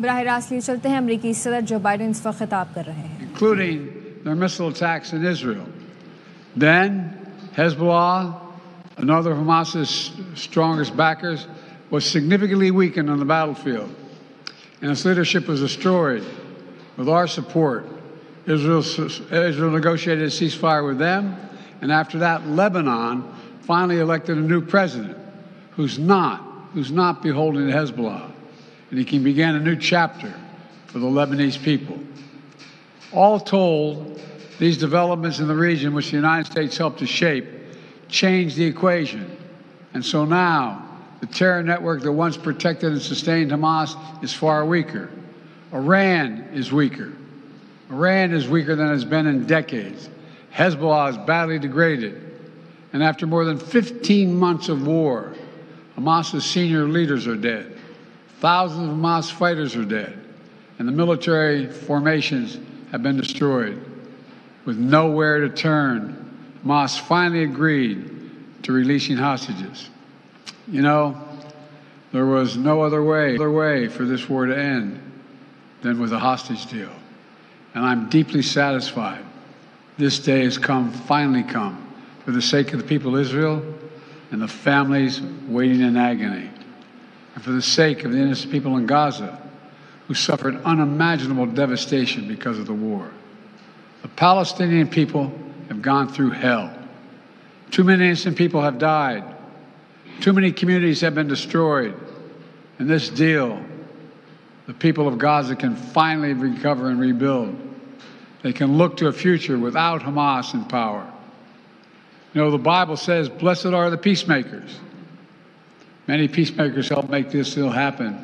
براہ راست لیے چلتے ہیں امریکی صدر جو بائیڈن اس وقت خطاب کر رہے ہیں. Including their missile attacks in Israel. Then Hezbollah, another of Hamas's strongest backers, was significantly weakened on the battlefield, and its leadership was destroyed. With our support, Israel negotiated a ceasefire with them, and after that, Lebanon finally elected a new president who's not beholden to Hezbollah, and he can begin a new chapter for the Lebanese people. All told, these developments in the region, which the United States helped to shape, changed the equation. And so now, the terror network that once protected and sustained Hamas is far weaker. Iran is weaker. Iran is weaker than it's been in decades. Hezbollah is badly degraded. And after more than 15 months of war, Hamas's senior leaders are dead. Thousands of Hamas fighters are dead. And the military formations have been destroyed. With nowhere to turn, Hamas finally agreed to releasing hostages. You know, there was no other way for this war to end than with a hostage deal. And I'm deeply satisfied this day has finally come, for the sake of the people of Israel and the families waiting in agony, and for the sake of the innocent people in Gaza who suffered unimaginable devastation because of the war. The Palestinian people have gone through hell. Too many innocent people have died. Too many communities have been destroyed. And this deal, the people of Gaza can finally recover and rebuild. They can look to a future without Hamas in power. You know, the Bible says, blessed are the peacemakers. Many peacemakers helped make this deal happen,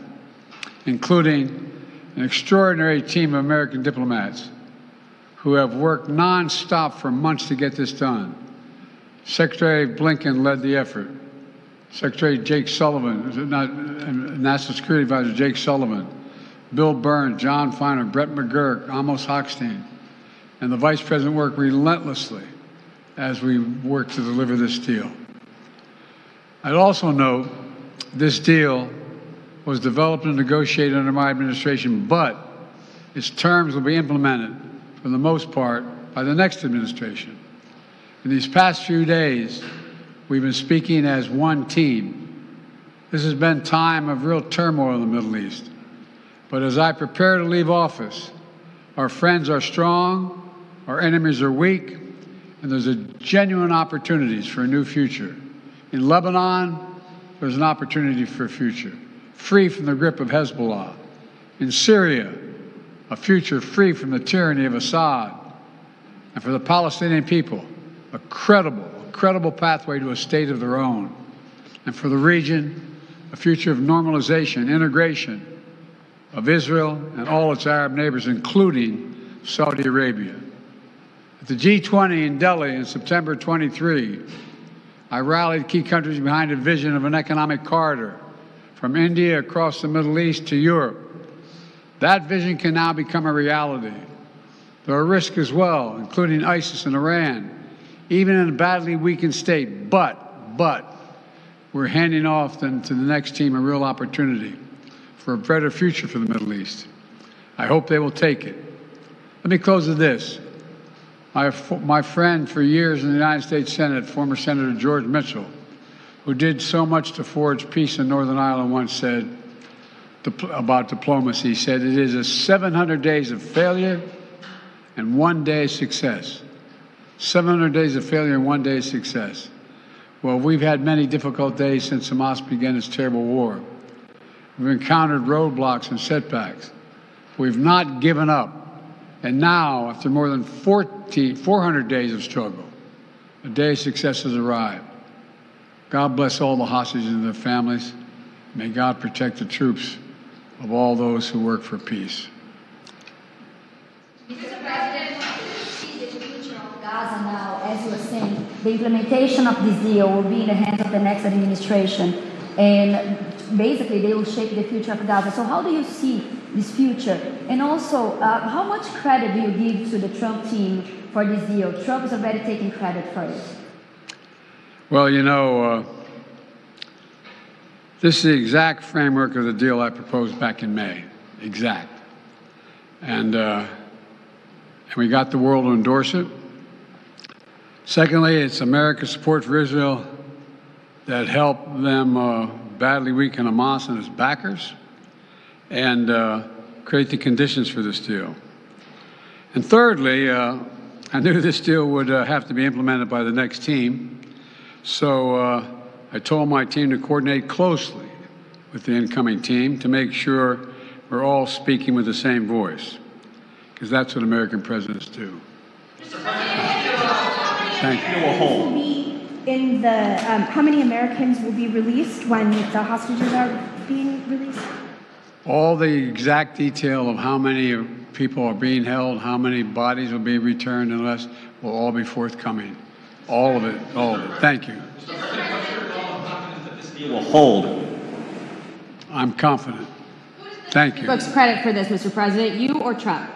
including an extraordinary team of American diplomats who have worked nonstop for months to get this done. Secretary Blinken led the effort. Secretary Jake Sullivan, National Security Advisor Jake Sullivan, Bill Burns, John Feiner, Brett McGurk, Amos Hochstein, and the Vice President worked relentlessly as we worked to deliver this deal. I'd also note this deal was developed and negotiated under my administration, but its terms will be implemented, for the most part, by the next administration. In these past few days, we've been speaking as one team. This has been time of real turmoil in the Middle East. But as I prepare to leave office, our friends are strong, our enemies are weak, and there's genuine opportunities for a new future. In Lebanon, there's an opportunity for a future, free from the grip of Hezbollah. In Syria, a future free from the tyranny of Assad. And for the Palestinian people, a credible pathway to a state of their own. And for the region, a future of normalization, integration of Israel and all its Arab neighbors, including Saudi Arabia. At the G20 in Delhi in September 23, I rallied key countries behind a vision of an economic corridor from India across the Middle East to Europe. That vision can now become a reality. There are risks as well, including ISIS and Iran, even in a badly weakened state. But we're handing off then to the next team a real opportunity for a better future for the Middle East. I hope they will take it. Let me close with this. My friend for years in the United States Senate, former Senator George Mitchell, who did so much to forge peace in Northern Ireland, once said about diplomacy, he said, it is a 700 days of failure and 1 day of success. 700 days of failure and 1 day of success. Well, we've had many difficult days since Hamas began its terrible war. We've encountered roadblocks and setbacks. We've not given up. And now, after more than 400 days of struggle, a day of success has arrived. God bless all the hostages and their families. May God protect the troops of all those who work for peace. Mr. President, how do you see the future of Gaza now? As you were saying, the implementation of this deal will be in the hands of the next administration. And basically, they will shape the future of Gaza. So how do you see this future? And also, how much credit do you give to the Trump team for this deal? Trump is already taking credit for it. Well, you know, this is the exact framework of the deal I proposed back in May. exact. And we got the world to endorse it. Secondly, it's America's support for Israel that helped them badly weaken Hamas and its backers and create the conditions for this deal. And thirdly, I knew this deal would have to be implemented by the next team, so I told my team to coordinate closely with the incoming team to make sure we're all speaking with the same voice, because that's what American presidents do. Thank you. In the how many Americans will be released when the hostages are being released? All the exact detail of how many people are being held, how many bodies will be returned and less, will all be forthcoming. All of it, all of it. Thank you. This deal will hold. I'm confident. Thank you. Folks, credit for this, Mr. President, you or Trump?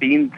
3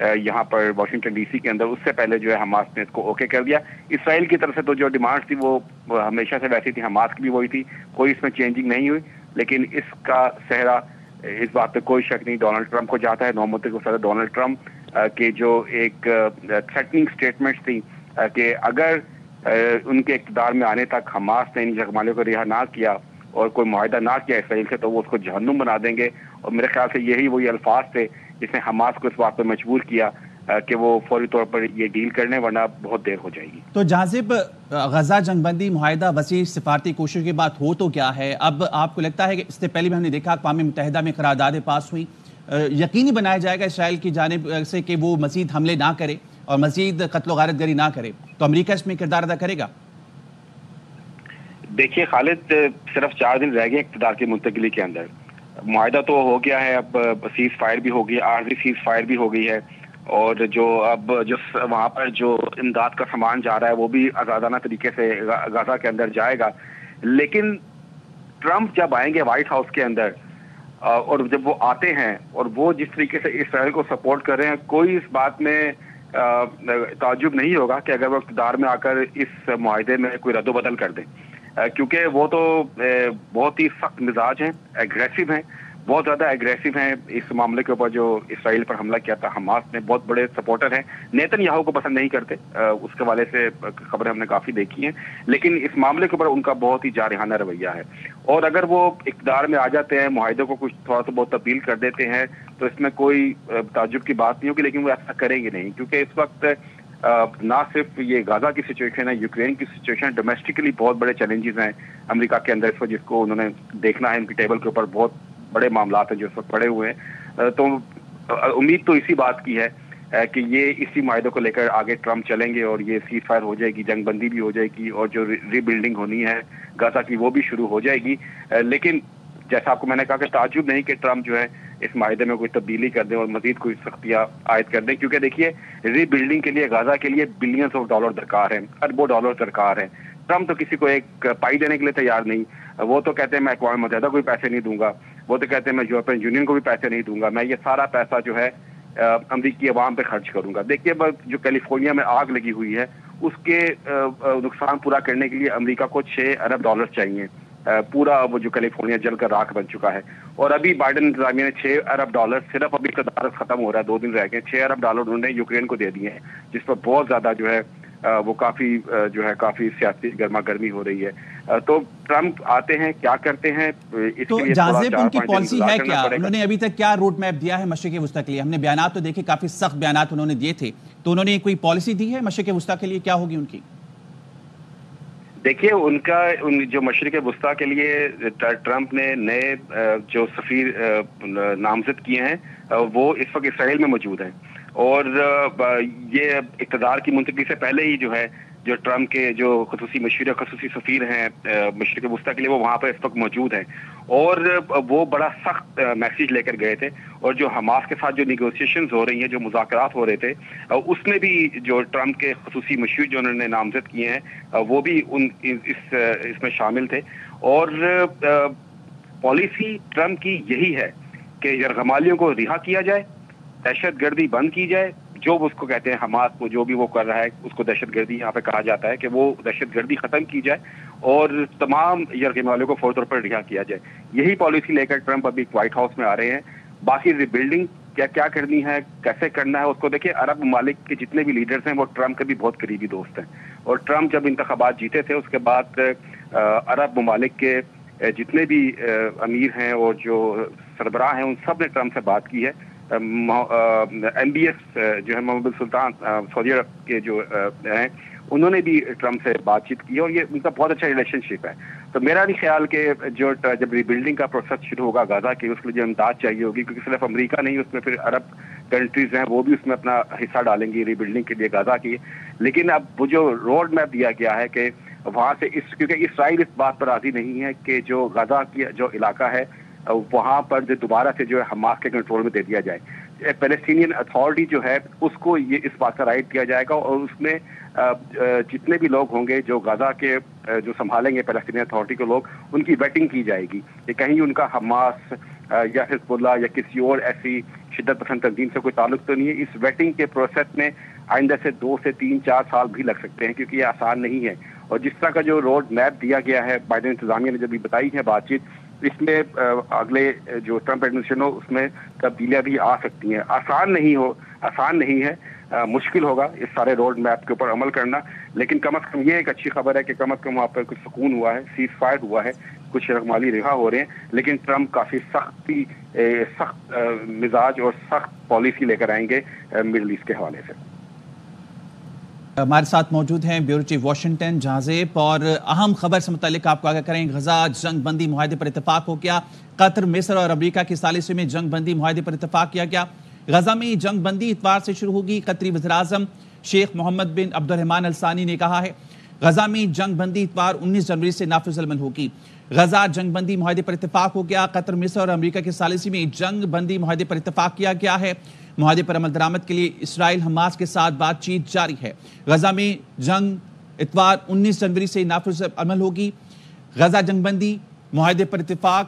یہاں پر Washington D C کے اندر، اس سے پہلے جو ہے Hamas نے اس کو okay کر دیا. اسرائیل کی طرف سے تو جو ڈیمانڈ تھی وہ ہمیشہ سے ویسی تھی، حماس کی بھی وہی تھی، کوئی اس میں چینجنگ نہیں ہوئی. لیکن اس کا صحرا، اس بات پہ کوئی شک نہیں، ڈونلڈ ٹرمپ کو جاتا ہے. نومتق صدر ڈونلڈ ٹرمپ کے جو ایک تھریٹننگ اسٹیٹمنٹس تھی کہ اگر ان کے اقتدار میں آنے تک حماس نے ان یرغمالیوں کو رہا نہ کیا اور کوئی معاہدہ نہ کیا اسرائیل سے تو وہ اس کو جہنم بنا دیں گے. اور میرے خیال سے یہی وہی الفاظ تھے جس نے حماس کو اس بات پہ مجبور کیا کہ وہ فوری طور پر یہ ڈیل کرنے، ورنہ بہت دیر ہو جائے گی. تو جاذب، غزہ جنگ بندی معاہدہ وسیع سفارتی کوشش کی بات ہو تو کیا ہے؟ اب آپ کو لگتا ہے کہ اس سے پہلے بھی ہم نے دیکھا اقوام متحدہ میں قراردادیں پاس ہوئی، یقینی بنایا جائے گا اسرائیل کی جانب سے کہ وہ مزید حملے نہ کرے اور مزید قتل و غارت گری نہ کرے، تو امریکہ اس میں کردار ادا کرے گا؟ دیکھیے خالد، صرف 4 دن رہ گئے اقتدار کی منتقلی کے اندر. معاہدہ تو ہو گیا ہے، اب سیز فائر بھی ہو گئی، عارضی سیز فائر بھی ہو گئی ہے، اور جو وہاں پر جو امداد کا سامان جا رہا ہے وہ بھی آزادانہ طریقے سے غزہ کے اندر جائے گا. لیکن ٹرمپ جب آئیں گے وائٹ ہاؤس کے اندر، اور جب وہ آتے ہیں اور وہ جس طریقے سے اسرائیل کو سپورٹ کر رہے ہیں، کوئی اس بات میں تعجب نہیں ہوگا کہ اگر وہ اقتدار میں آ کر اس معاہدے میں کوئی رد و بدل کر دیں، کیونکہ وہ تو بہت ہی سخت مزاج ہیں، ایگریسو ہیں، بہت زیادہ ایگریسو ہیں. اس معاملے کے اوپر جو اسرائیل پر حملہ کیا تھا حماس نے، بہت بڑے سپورٹر ہیں. نیتن یاہو کو پسند نہیں کرتے، اس کے حوالے سے خبریں ہم نے کافی دیکھی ہیں، لیکن اس معاملے کے اوپر ان کا بہت ہی جارحانہ رویہ ہے. اور اگر وہ اقتدار میں آ جاتے ہیں، معاہدے کو کچھ تھوڑا سا بہت تبدیل کر دیتے ہیں، تو اس میں کوئی تعجب کی بات نہیں ہوگی. لیکن وہ ایسا کریں گے نہیں، کیونکہ اس وقت نہ صرف یہ غزہ کی سچویشن ہے، یوکرین کی سچویشن، ڈومیسٹکلی بہت بڑے چیلنجز ہیں امریکہ کے اندر اس وقت، جس کو انہوں نے دیکھنا ہے. ان کی ٹیبل کے اوپر بہت بڑے معاملات ہیں جو اس وقت پڑے ہوئے ہیں. تو امید تو اسی بات کی ہے کہ یہ اسی معاہدے کو لے کر آگے ٹرمپ چلیں گے اور یہ سیز فائر ہو جائے گی، جنگ بندی بھی ہو جائے گی، اور جو ری بلڈنگ ہونی ہے غزہ کی وہ بھی شروع ہو جائے گی. لیکن جیسا آپ کو میں نے کہا کہ تعجب نہیں کہ ٹرمپ جو ہے اس معاہدے میں کوئی تبدیلی کر دیں اور مزید کوئی سختیاں عائد کر دیں، کیونکہ دیکھیے ری بلڈنگ کے لیے غزہ کے لیے بلینز آف ڈالر درکار ہیں، اربوں ڈالر درکار ہیں. ٹرمپ تو کسی کو ایک پائی دینے کے لیے تیار نہیں. وہ تو کہتے ہیں میں اقوام متحدہ کو بھی پیسے نہیں دوں گا، وہ تو کہتے ہیں میں یورپین یونین کو بھی پیسے نہیں دوں گا، میں یہ سارا پیسہ جو ہے امریکی عوام پہ خرچ کروں گا. دیکھیے جو کیلیفورنیا میں آگ لگی ہوئی ہے اس کے نقصان پورا کرنے کے لیے امریکہ کو $6 ارب چاہیے. پورا وہ جو کیلیفورنیا جل کر راکھ بن چکا ہے، اور ابھی بائیڈن انتظامیہ نے $6 ارب صرف ابھی اقتدار ختم ہو رہا ہے، 2 دن رہ گئے، $6 ارب انہوں نے یوکرین کو دے دیے ہیں، جس پر بہت زیادہ جو ہے وہ کافی سیاسی گرما گرمی ہو رہی ہے. تو ٹرمپ آتے ہیں، کیا کرتے ہیں اس تو کے لیے جاذب ان کی پالیسی ہے کیا؟ پڑے گا. انہوں نے ابھی تک کیا روڈ میپ دیا ہے مشرق وسطیٰ کے لیے؟ ہم نے بیانات تو دیکھے، کافی سخت بیانات انہوں نے دیے تھے، تو انہوں نے کوئی پالیسی دی ہے مشرق وسطیٰ کے لیے؟ کیا ہوگی ان کی؟ دیکھیے جو مشرق وسطیٰ کے لیے ٹرمپ نے نئے جو سفیر نامزد کیے ہیں وہ اس وقت اسرائیل میں موجود ہیں، اور یہ اقتدار کی منتقلی سے پہلے ہی جو ہے جو ٹرمپ کے جو خصوصی مشیر خصوصی سفیر ہیں مشرق وسطیٰ کے لیے وہ وہاں پہ اس وقت موجود ہیں، اور وہ بڑا سخت میسیج لے کر گئے تھے. اور جو حماس کے ساتھ جو نیگوسیشنز ہو رہی ہیں، جو مذاکرات ہو رہے تھے، اس میں بھی جو ٹرمپ کے خصوصی مشیر جو انہوں نے نامزد کیے ہیں وہ بھی اس میں شامل تھے. اور پالیسی ٹرمپ کی یہی ہے کہ یرغمالیوں کو رہا کیا جائے، دہشت گردی بند کی جائے، جو اس کو کہتے ہیں حماس کو جو بھی وہ کر رہا ہے اس کو دہشت گردی یہاں پہ کہا جاتا ہے، کہ وہ دہشت گردی ختم کی جائے اور تمام یرغمالیوں کو فوری طور پر رہا کیا جائے. یہی پالیسی لے کر ٹرمپ ابھی وائٹ ہاؤس میں آ رہے ہیں. باقی ری بلڈنگ کیا کرنی ہے، کیسے کرنا ہے، اس کو دیکھیں. عرب ممالک کے جتنے بھی لیڈرز ہیں وہ ٹرمپ کے بھی بہت قریبی دوست ہیں، اور ٹرمپ جب انتخابات جیتے تھے اس کے بعد عرب ممالک کے جتنے بھی امیر ہیں اور جو سربراہ ہیں ان سب نے ٹرمپ سے بات کی ہے. MBS جو ہے محمد بن سلطان سعودی عرب کے جو ہیں انہوں نے بھی ٹرمپ سے بات چیت کی ہے، اور یہ ان کا بہت اچھا ریلیشن شپ ہے. تو میرا نہیں خیال کہ جب ری بلڈنگ کا پروسیس شروع ہوگا غزہ کی، اس کے لیے جو امداد چاہیے ہوگی، کیونکہ صرف امریکہ نہیں، اس میں پھر عرب کنٹریز ہیں وہ بھی اس میں اپنا حصہ ڈالیں گی ری بلڈنگ کے لیے غزہ کی. لیکن اب وہ جو روڈ میپ دیا گیا ہے کہ وہاں سے کیونکہ اسرائیل اس بات پر راضی نہیں ہے کہ جو غزہ کی جو علاقہ ہے وہاں پر جو دوبارہ سے جو ہے حماس کے کنٹرول میں دے دیا جائے. پیلسٹینین اتھارٹی جو ہے اس کو یہ اس بات کا رائٹ دیا جائے گا، اور اس میں جتنے بھی لوگ ہوں گے جو غزہ کے جو سنبھالیں گے پیلسٹینین اتھارٹی کے لوگ، ان کی ویٹنگ کی جائے گی کہ کہیں ان کا حماس یا حزب اللہ یا کسی اور ایسی شدت پسند تنظیم سے کوئی تعلق تو نہیں ہے. اس ویٹنگ کے پروسیس میں آئندہ سے 2 سے 3-4 سال بھی لگ سکتے ہیں کیونکہ یہ آسان نہیں ہے. اور جس طرح کا جو روڈ میپ دیا گیا ہے بائیڈن انتظامیہ نے جب بھی بتائی ہے بات چیت, اس میں اگلے جو ٹرمپ ایڈمنسٹریشن ہو اس میں تبدیلیاں بھی آ سکتی ہیں. آسان نہیں ہے, مشکل ہوگا اس سارے روڈ میپ کے اوپر عمل کرنا, لیکن کم از کم یہ ایک اچھی خبر ہے کہ کم از کم وہاں پر کچھ سکون ہوا ہے, سیز فائر ہوا ہے, کچھ رحمالی رہا ہو رہے ہیں. لیکن ٹرمپ کافی سخت مزاج اور سخت پالیسی لے کر آئیں گے مڈل ایسٹ کے حوالے سے. ہمارے ساتھ موجود ہیں بیورو چیف واشنگٹن جہاں زیب, اور اہم خبر سے متعلق آپ کو آگاہ کریں. غزہ جنگ بندی معاہدے پر اتفاق ہو گیا. قطر, مصر اور امریکہ کی ثالثی میں جنگ بندی معاہدے پر اتفاق کیا گیا. غزہ میں جنگ بندی اتوار سے شروع ہوگی. قطری وزیراعظم شیخ محمد بن عبد الرحمن الثانی نے کہا ہے غزہ میں جنگ بندی اتوار 19 جنوری سے نافذ العمل ہوگی. غزہ جنگ بندی معاہدے پر اتفاق ہو گیا. قطر, مصر اور امریکہ کی ثالثی میں جنگ بندی معاہدے پر اتفاق کیا گیا ہے. معاہدے پر عمل درآمد کے لیے اسرائیل حماس کے ساتھ بات چیت جاری ہے. غزہ میں جنگ اتوار 19 جنوری سے نافذ عمل ہوگی. غزہ جنگ بندی معاہدے پر اتفاق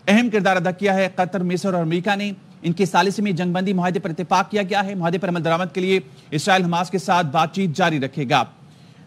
اہم کردار ادا کیا ہے قطر, مصر اور امریکہ نے. ان کے ثالثی میں جنگ بندی معاہدے پر اتفاق کیا گیا ہے. معاہدے پر عمل درآمد کے لیے اسرائیل حماس کے ساتھ بات چیت جاری رکھے گا.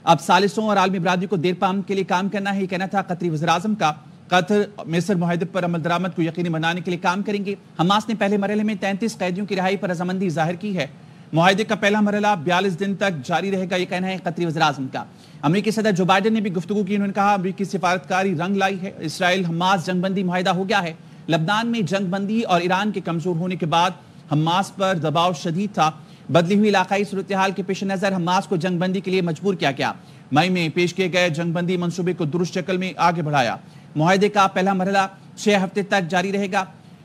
اب ثالثوں اور عالمی برادری کو دیر پام کے لیے کام کرنا ہے, یہ کہنا تھا قطری وزیراعظم کا. قطر, مصر معاہدے پر عمل درآمد کو یقینی بنانے کے لیے کام کریں گے. حماس نے پہلے مرحلے میں 33 قیدیوں کی رہائی پر رضامندی ظاہر کی ہے. معاہدے کا پہلا مرحلہ 42 دن تک جاری رہے گا, یہ کہنا ہے قطری وزیراعظم کا. امریکی صدر جو بائیڈن نے بھی گفتگو کی. انہوں نے کہا امریکی سفارتکاری رنگ لائی ہے. اسرائیل حماس جنگ بندی معاہدہ ہو گیا ہے. لبنان میں جنگ بندی اور ایران کے کمزور ہونے کے بعد حماس پر دباؤ شدید تھا. بدلی ہوئی علاقائی صورتحال کے پیش نظر حماس کو جنگ بندی کے لیے مجبور کیا گیا. مئی میں پیش کیے گئے جنگ بندی منصوبے کو درست شکل میں آگے بڑھایا. معاہدے کا پہلا مرحلہ 6 ہفتے تک جاری رہے گا.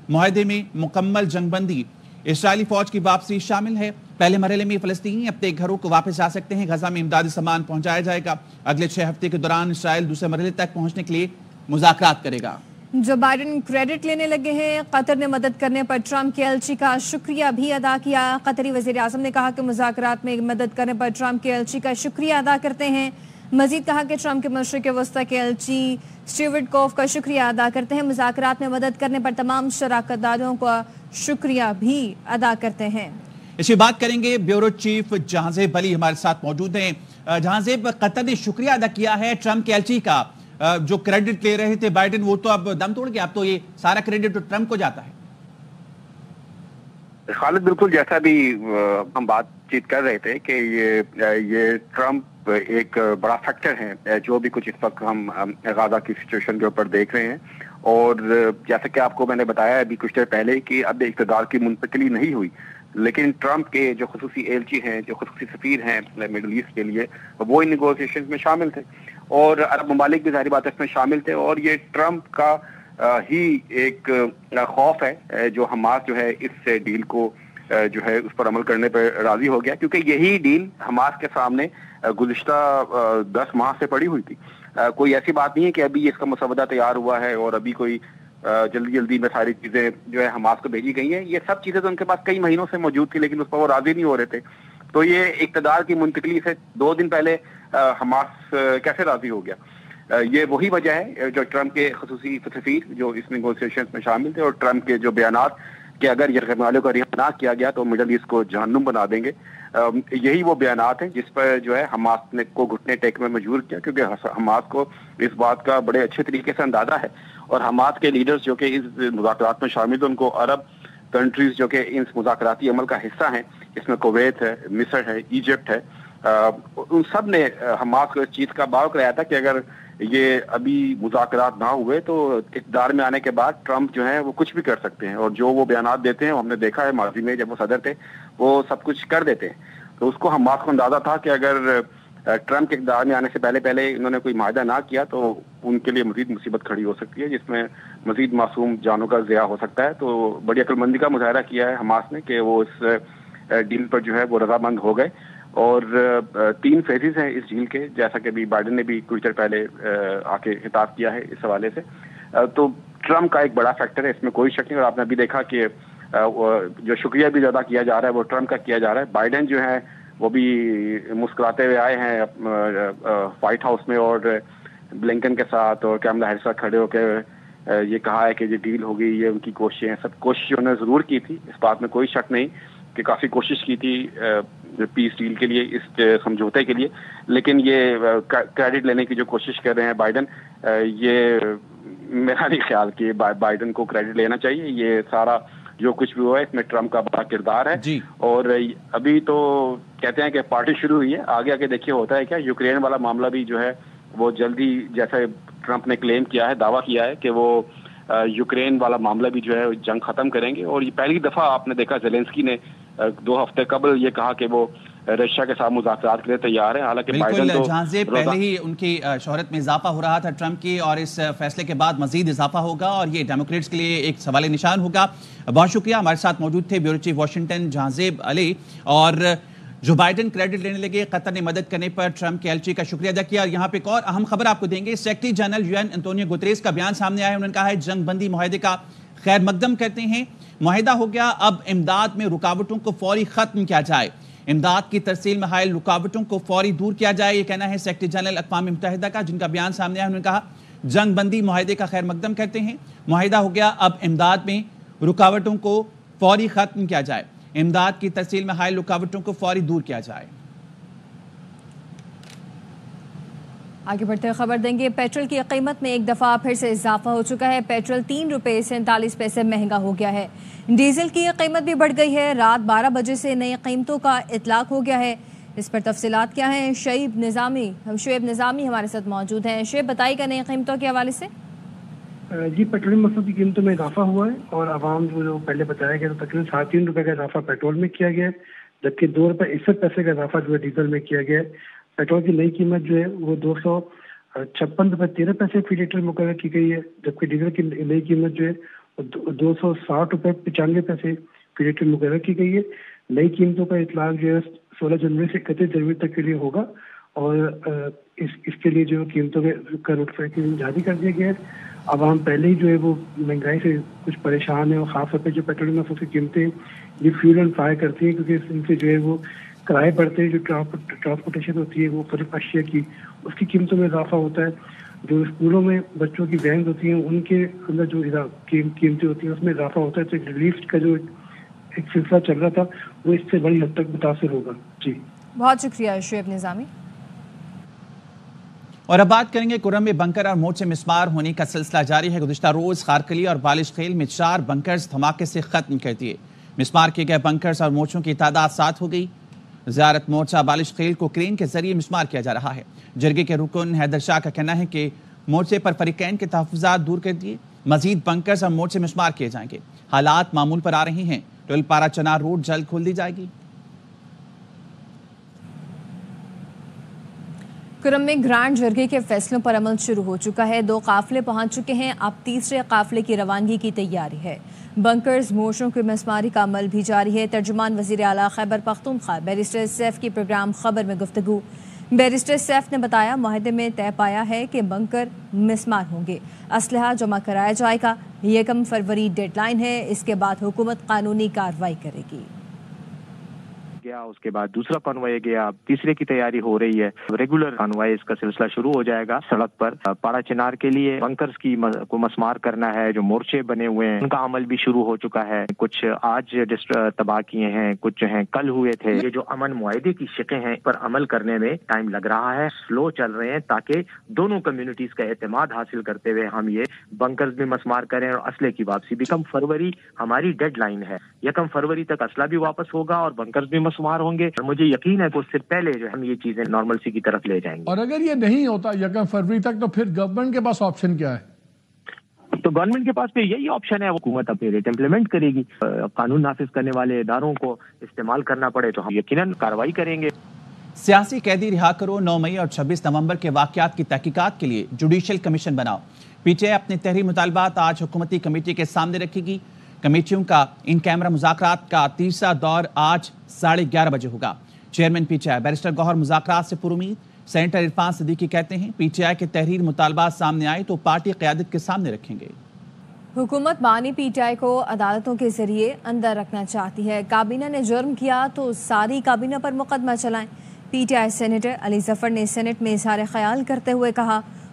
معاہدے میں مکمل جنگ بندی, اسرائیلی فوج کی واپسی شامل ہے. پہلے مرحلے میں فلسطینی اپنے گھروں کو واپس جا سکتے ہیں. غزہ میں امدادی سامان پہنچایا جائے گا. اگلے 6 ہفتے کے دوران اسرائیل دوسرے مرحلے تک پہنچنے کے لیے مذاکرات کرے گا. جو بائیڈن کریڈٹ لینے لگے ہیں. قطر نے مدد کرنے پر ٹرمپ کے ایلچی کا شکریہ بھی ادا کیا. قطری وزیر اعظم نے کہا کہ مذاکرات میں مدد کرنے پر ٹرمپ کے ایلچی کا شکریہ ادا کرتے ہیں. مزید کہا کہ ٹرمپ کے مشرق وسطی کے ایلچی اسٹیورٹ کوف کا شکریہ ادا کرتے ہیں. مذاکرات میں مدد کرنے پر تمام شراکت داروں کا شکریہ بھی ادا کرتے ہیں. اس کی بات کریں گے. بیورو چیف جہاں زیب علی ہمارے ساتھ موجود ہیں. جہاں زیب, قطر نے شکریہ ادا کیا ہے ٹرمپ کے ایلچی کا. جو کریڈٹ لے رہے تھے بائیڈن, وہ تو اب دم توڑ گیا. اب تو یہ سارا کریڈٹ ٹرمپ کو جاتا ہے. خالد, بالکل جیسا بھی ہم بات چیت کر رہے تھے کہ یہ ٹرمپ ایک بڑا فیکٹر ہے جو بھی کچھ اس وقت ہم غزہ کی سچویشن کے اوپر دیکھ رہے ہیں. اور جیسا کہ آپ کو میں نے بتایا ابھی کچھ دیر پہلے کہ اب اقتدار کی منتقلی نہیں ہوئی, لیکن ٹرمپ کے جو خصوصی ایلچی ہیں, جو خصوصی سفیر ہیں مڈل ایسٹ کے لیے, وہ ان نیگوسیشنز میں شامل تھے. اور عرب ممالک بھی ظاہری بات اس میں شامل تھے. اور یہ ٹرمپ کا ہی ایک خوف ہے جو حماس جو ہے اس ڈیل کو جو ہے اس پر عمل کرنے پر راضی ہو گیا, کیونکہ یہی ڈیل حماس کے سامنے گزشتہ 10 ماہ سے پڑی ہوئی تھی. کوئی ایسی بات نہیں ہے کہ ابھی اس کا مسودہ تیار ہوا ہے اور ابھی کوئی جلدی میں ساری چیزیں جو ہے حماس کو بھیجی گئی ہیں. یہ سب چیزیں تو ان کے پاس کئی مہینوں سے موجود تھی, لیکن اس پر وہ راضی نہیں ہو رہے تھے. تو یہ اقتدار کی منتقلی سے 2 دن پہلے حماس کیسے راضی ہو گیا؟ یہ وہی وجہ ہے جو ٹرمپ کے خصوصی سفیر جو اس نیگوسیشنز میں شامل تھے, اور ٹرمپ کے جو بیانات کہ اگر یرغمالیوں والوں کو رہا نہ کیا گیا تو مڈل ایسٹ کو جہنم بنا دیں گے, یہی وہ بیانات ہیں جس پر جو ہے حماس نے کو گھٹنے ٹیک میں مجبور کیا, کیونکہ حماس کو اس بات کا بڑے اچھے طریقے سے اندازہ ہے. اور حماس کے لیڈرز جو کہ اس مذاکرات میں شامل ہیں, ان کو عرب کنٹریز جو کہ اس مذاکراتی عمل کا حصہ ہیں, اس میں کویت ہے, مصر ہے, ایجپٹ ہے, ان سب نے حماس کو اس چیز کا باور کرایا تھا کہ اگر یہ ابھی مذاکرات نہ ہوئے تو اقتدار میں آنے کے بعد ٹرمپ جو ہے وہ کچھ بھی کر سکتے ہیں. اور جو وہ بیانات دیتے ہیں ہم نے دیکھا ہے ماضی میں جب وہ صدر تھے, وہ سب کچھ کر دیتے ہیں. تو اس کو حماس کو اندازہ تھا کہ اگر ٹرمپ کے اقتدار میں آنے سے پہلے انہوں نے کوئی معاہدہ نہ کیا تو ان کے لیے مزید مصیبت کھڑی ہو سکتی ہے, جس میں مزید معصوم جانوں کا ضیاع ہو سکتا ہے. تو بڑی عقل مندی کا مظاہرہ کیا ہے حماس نے کہ وہ اس ڈیل پر جو ہے وہ رضامند ہو گئے. اور 3 فیزز ہیں اس ڈیل کے, جیسا کہ ابھی بائیڈن نے بھی کچھ دیر پہلے آ کے خطاب کیا ہے اس حوالے سے. تو ٹرمپ کا ایک بڑا فیکٹر ہے, اس میں کوئی شک نہیں. اور آپ نے ابھی دیکھا کہ جو شکریہ بھی ادا کیا جا رہا ہے وہ ٹرمپ کا کیا جا رہا ہے. بائیڈن جو ہے وہ بھی مسکراتے ہوئے آئے ہیں وائٹ ہاؤس میں, اور بلنکن کے ساتھ اور کیملا ہیرس کھڑے ہو کے یہ کہا ہے کہ یہ ڈیل ہو گئی، یہ ان کی کوششیں ہیں. سب کوششیں انہوں نے ضرور کی تھی، اس بات میں کوئی شک نہیں کہ کافی کوشش کی تھی پیس ڈیل کے لیے، اس سمجھوتے کے لیے، لیکن یہ کریڈٹ لینے کی جو کوشش کر رہے ہیں بائیڈن، یہ میرا نہیں خیال کہ بائیڈن کو کریڈٹ لینا چاہیے. یہ سارا جو کچھ بھی ہوا ہے اس میں ٹرمپ کا بڑا کردار ہے جی. اور ابھی تو کہتے ہیں کہ پارٹی شروع ہوئی ہے، آگے آگے دیکھیے ہوتا ہے کیا. یوکرین والا معاملہ بھی جو ہے وہ جلدی، جیسے ٹرمپ نے کلیم کیا ہے، دعویٰ کیا ہے کہ وہ یوکرین والا معاملہ بھی جو ہے جنگ ختم کریں گے. اور یہ پہلی دفعہ آپ نے دیکھا زیلنسکی نے 2 ہفتے قبل یہ کہا کہ وہ رشیا کے ساتھ مذاکرات کے لیے تیار ہیں. حالانکہ بائیڈن تو جہاں سے پہلے ہی ان کی شہرت میں اضافہ ہو رہا تھا ٹرمپ کی، اور اس فیصلے کے بعد مزید اضافہ ہوگا اور یہ ڈیموکریٹس کے لیے ایک سوال نشان ہوگا. بہت شکریہ. ہمارے ساتھ موجود تھے بیورو چیف واشنگٹن جہانزیب علی. اور جو بائیڈن کریڈٹ لینے لگے، قطر نے مدد کرنے پر ٹرمپ کے ایلچی کا شکریہ ادا کیا. اور یہاں پہ ایک اور اہم خبر آپ کو دیں گے. Secretary general UN Antonio Guterres کا بیان سامنے آیا ہے. انہوں نے کہا ہے جنگ بندی معاہدے کا خیر مقدم کرتے ہیں، معاہدہ ہو گیا، اب امداد میں رکاوٹوں کو فوری ختم کیا جائے، امداد کی ترسیل میں حائل رکاوٹوں کو فوری دور کیا جائے. یہ کہنا ہے سیکرٹری جنرل اقوام متحدہ کا، جن کا بیان سامنے آیا. انہوں نے کہا جنگ بندی معاہدے کا خیر مقدم کرتے ہیں، معاہدہ ہو گیا، اب امداد میں رکاوٹوں کو فوری ختم کیا جائے، امداد کی ترسیل میں حائل رکاوٹوں کو فوری دور کیا جائے. آگے بڑھتے ہوئے خبر دیں گے. پیٹرول کی قیمت میں ایک دفعہ پھر سے اضافہ ہو چکا ہے. پیٹرول 3 روپے 47 پیسے مہنگا ہو گیا ہے. ڈیزل کی قیمت بھی بڑھ گئی ہے. رات 12 بجے سے نئی قیمتوں کا اطلاق ہو گیا ہے. اس پر تفصیلات کیا ہیں؟ شعیب نظامی ہمارے ساتھ موجود ہیں. شعیب بتائیے گا نئی قیمتوں کے حوالے سے. جی، پیٹرول مصنوعات کی قیمتوں میں اضافہ ہوا ہے اور عوام جو پہلے بتایا گیا تو تقریباً 3.5 روپے کا اضافہ پیٹرول میں کیا گیا ہے، جبکہ 2 روپے 61 پیسے کا اضافہ جو ہے ڈیزل میں کیا گیا ہے. پیٹرول کی نئی قیمت جو ہے وہ 256 روپے 13 پیسے فی لیٹر مقرر کی گئی ہے، جبکہ ڈیزل کی نئی قیمت جو ہے 260 روپے 95 پیسے فی لیٹر مقرر کی گئی ہے. نئی قیمتوں کا اطلاق جو ہے 16 جنوری سے 31 جنوری تک کے لیے ہوگا اور اس کے لیے جو قیمتوں کا نوٹیفیکیشن جاری کر دیا گیا ہے. عوام پہلے ہی جو ہے وہ مہنگائی سے کچھ پریشان ہے اور خاص طور پہ جو پیٹرول مصنوعات کی قیمتیں یہ فیول اینڈ فائر کرتی ہیں، کیونکہ ان سے جو ہے وہ کرائے بڑھتے ہیں، جو ٹرانسپورٹیشن ہوتی ہے وہ فرق اشیاء کی، اس کی قیمتوں میں اضافہ ہوتا ہے. جو اسکولوں میں بچوں کی وینز ہوتی ہیں ان کے اندر جو قیمتیں ہوتی ہیں اس میں اضافہ ہوتا ہے. تو ایک ریلیف کا جو ایک سلسلہ چل رہا تھا وہ اس سے بڑی حد تک متاثر ہوگا. جی بہت شکریہ شعیب نظامی. اور اب بات کریں گے کرم میں بنکر اور مورچے مسمار ہونے کا سلسلہ جاری ہے. گزشتہ روز خارکلی اور بالش خیل میں 4 بنکرز دھماکے سے ختم کر دیے. مسمار کیے گئے بنکرز اور مورچوں کی تعداد 7 ہو گئی. زیارت مورچہ بالش خیل کو کرین کے ذریعے مسمار کیا جا رہا ہے. جرگے کے رکن حیدر شاہ کا کہنا ہے کہ مورچے پر فریقین کے تحفظات دور کر دیے، مزید بنکرز اور مورچے مسمار کیے جائیں گے. حالات معمول پر آ رہے ہیں. ٹول پارا چنار روڈ جلد کھول دی جائے گی. کرم میں گرانڈ جرگے کے فیصلوں پر عمل شروع ہو چکا ہے. 2 قافلے پہنچ چکے ہیں. اب تیسرے قافلے کی روانگی کی تیاری ہے. بنکرز مورچوں کی مسماری کا عمل بھی جاری ہے. ترجمان وزیر اعلیٰ خیبر پختونخوا بیرسٹر سیف کی پروگرام خبر میں گفتگو. بیرسٹر سیف نے بتایا معاہدے میں طے پایا ہے کہ بنکر مسمار ہوں گے، اسلحہ جمع کرایا جائے گا. 1 فروری ڈیڈ لائن ہے. اس کے بعد حکومت قانونی کارروائی کرے گی. اس کے بعد دوسرا کنوائے گیا، تیسرے کی تیاری ہو رہی ہے. ریگولر کنوائے کا سلسلہ شروع ہو جائے گا. سڑک پر پاڑا چنار کے لیے بنکرز کی کو مسمار کرنا ہے. جو مورچے بنے ہوئے ہیں ان کا عمل بھی شروع ہو چکا ہے. کچھ آج تباہ کیے ہیں، کچھ جو ہیں کل ہوئے تھے. یہ جو امن معاہدے کی شقیں ہیں پر عمل کرنے میں ٹائم لگ رہا ہے، سلو چل رہے ہیں، تاکہ دونوں کمیونٹیز کا اعتماد حاصل کرتے ہوئے ہم یہ بنکرز بھی مسمار کریں اور اسلحے کی واپسی بھی. 1 فروری ہماری ڈیڈ لائن ہے. 1 فروری تک اسلحہ بھی واپس ہوگا اور بنکرز بھی مسمار ہوں گے. مجھے یقین ہے کہ اس سے پہلے جو ہم یہ چیزیں نارمل سی کی طرف لے جائیں گے. اور اگر یہ نہیں ہوتا 1 فروری تک تو پھر گورنمنٹ کے پاس آپشن کیا ہے؟ تو گورنمنٹ کے پاس پہ یہی آپشن ہے، حکومت اپنی ریٹ امپلیمنٹ کرے گی. قانون نافذ کرنے والے اداروں کو استعمال کرنا پڑے تو ہم یقیناً کارروائی کریں گے. سیاسی قیدی رہا کرو. 9 مئی اور 26 نومبر کے واقعات کی تحقیقات کے لیے جوڈیشل کمیشن بناؤ. پی ٹی آئی اپنے تحریر مطالبات آج حکومتی کمیٹی کے سامنے رکھے گی. کمیٹیوں کا ان کیمرہ مذاکرات کا تیسرا دور آج 11:30 بجے ہوگا. Chairman P T I barrister Gohar مذاکرات سے پرامید. سینیٹر عرفان صدیقی کہتے ہیں پی ٹی آئی کے تحریر مطالبات سامنے آئے تو پارٹی قیادت کے سامنے رکھیں گے. حکومت بانی پی ٹی آئی کو عدالتوں کے ذریعے اندر رکھنا چاہتی ہے. کابینہ نے جرم کیا تو ساری کابینہ پر مقدمہ چلائیں. پی ٹی آئی سینیٹر علی ظفر نے سینٹ میں اظہار خیال کرتے ہوئے کہا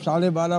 12:30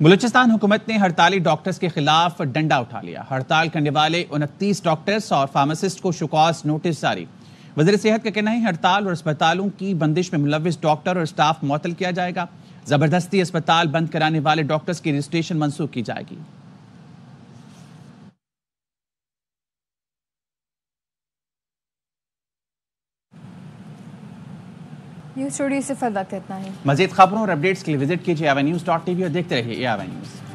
بلوچستان حکومت نے ہڑتالی ڈاکٹرز کے خلاف ڈنڈا اٹھا لیا. ہڑتال کرنے والے 29 ڈاکٹرز اور فارماسسٹ کو شکواس نوٹس جاری. وزیر صحت کا کہنا ہے ہڑتال اور اسپتالوں کی بندش میں ملوث ڈاکٹر اور اسٹاف معطل کیا جائے گا. زبردستی اسپتال بند کرانے والے ڈاکٹرز کی رجسٹریشن منسوخ کی جائے گی. نیوز اسٹوڈیو سے فی الوقت اتنا ہی. مزید خبروں اور اپڈیٹس کے لیے وزٹ کیجیے AVNews.tv اور دیکھتے رہیے AVN News.